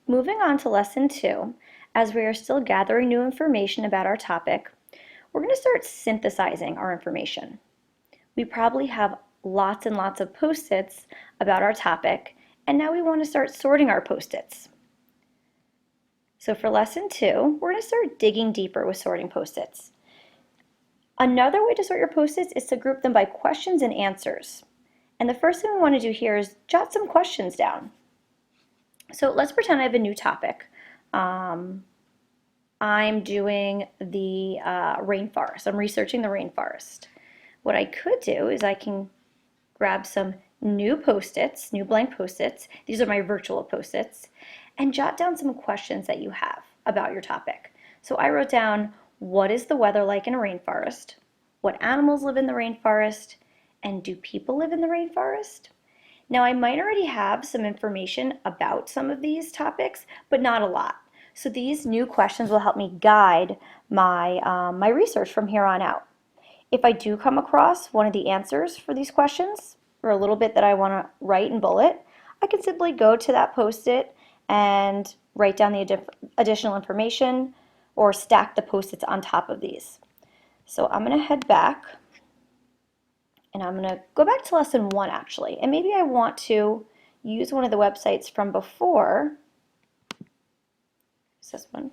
moving on to lesson 2, as we are still gathering new information about our topic, we're going to start synthesizing our information. We probably have lots and lots of post-its about our topic, and now we want to start sorting our post-its. So for lesson 2, we're going to start digging deeper with sorting post-its. Another way to sort your post-its is to group them by questions and answers. And the first thing we want to do here is jot some questions down. So let's pretend I have a new topic. I'm doing the rainforest. I'm researching the rainforest. What I could do is I can grab some new post-its, new blank post-its. These are my virtual post-its, and jot down some questions that you have about your topic. So I wrote down, what is the weather like in a rainforest? What animals live in the rainforest? And do people live in the rainforest? Now, I might already have some information about some of these topics, but not a lot. So these new questions will help me guide my research from here on out. If I do come across one of the answers for these questions, or a little bit that I want to write in bullet, I can simply go to that post-it and write down the additional information or stack the post-its on top of these. So I'm going to head back, and I'm going to go back to lesson 1 actually, and maybe I want to use one of the websites from before. It's this one,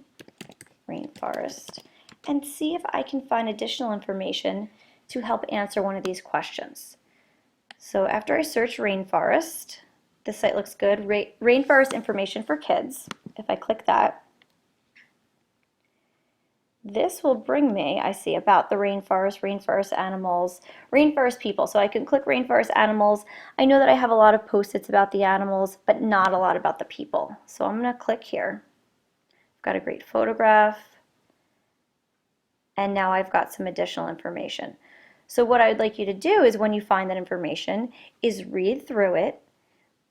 Rainforest, and see if I can find additional information to help answer one of these questions. So after I search rainforest, this site looks good, rainforest information for kids. If I click that, this will bring me, I see about the rainforest, rainforest animals, rainforest people. So I can click rainforest animals. I know that I have a lot of post-its about the animals, but not a lot about the people. So I'm going to click here. I've got a great photograph, and now I've got some additional information. So what I would like you to do is when you find that information is read through it.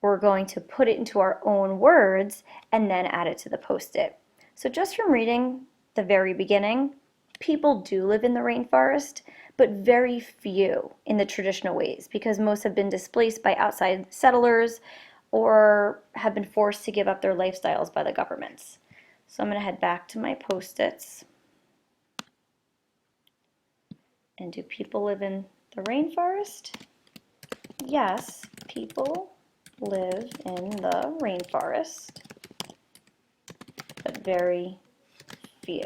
We're going to put it into our own words and then add it to the post-it. So just from reading the very beginning, people do live in the rainforest, but very few in the traditional ways because most have been displaced by outside settlers or have been forced to give up their lifestyles by the governments. So I'm going to head back to my post-its. And do people live in the rainforest? Yes, people live in the rainforest, but very few.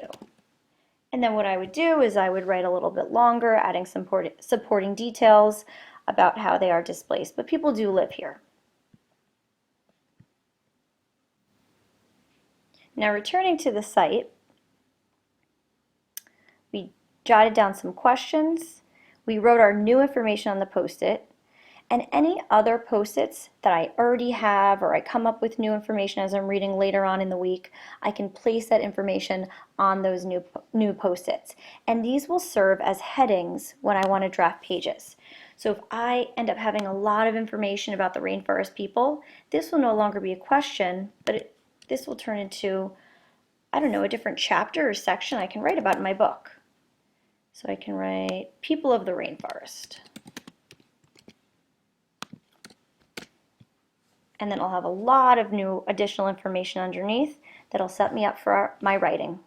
And then what I would do is I would write a little bit longer, adding some supporting details about how they are displaced, but people do live here. Now returning to the site, we jotted down some questions, we wrote our new information on the post-it, and any other post-its that I already have or I come up with new information as I'm reading later on in the week, I can place that information on those new post-its. And these will serve as headings when I want to draft pages. So if I end up having a lot of information about the rainforest people, this will no longer be a question, but this will turn into, I don't know, a different chapter or section I can write about in my book. So I can write people of the rainforest. And then I'll have a lot of new additional information underneath that'll set me up for my writing.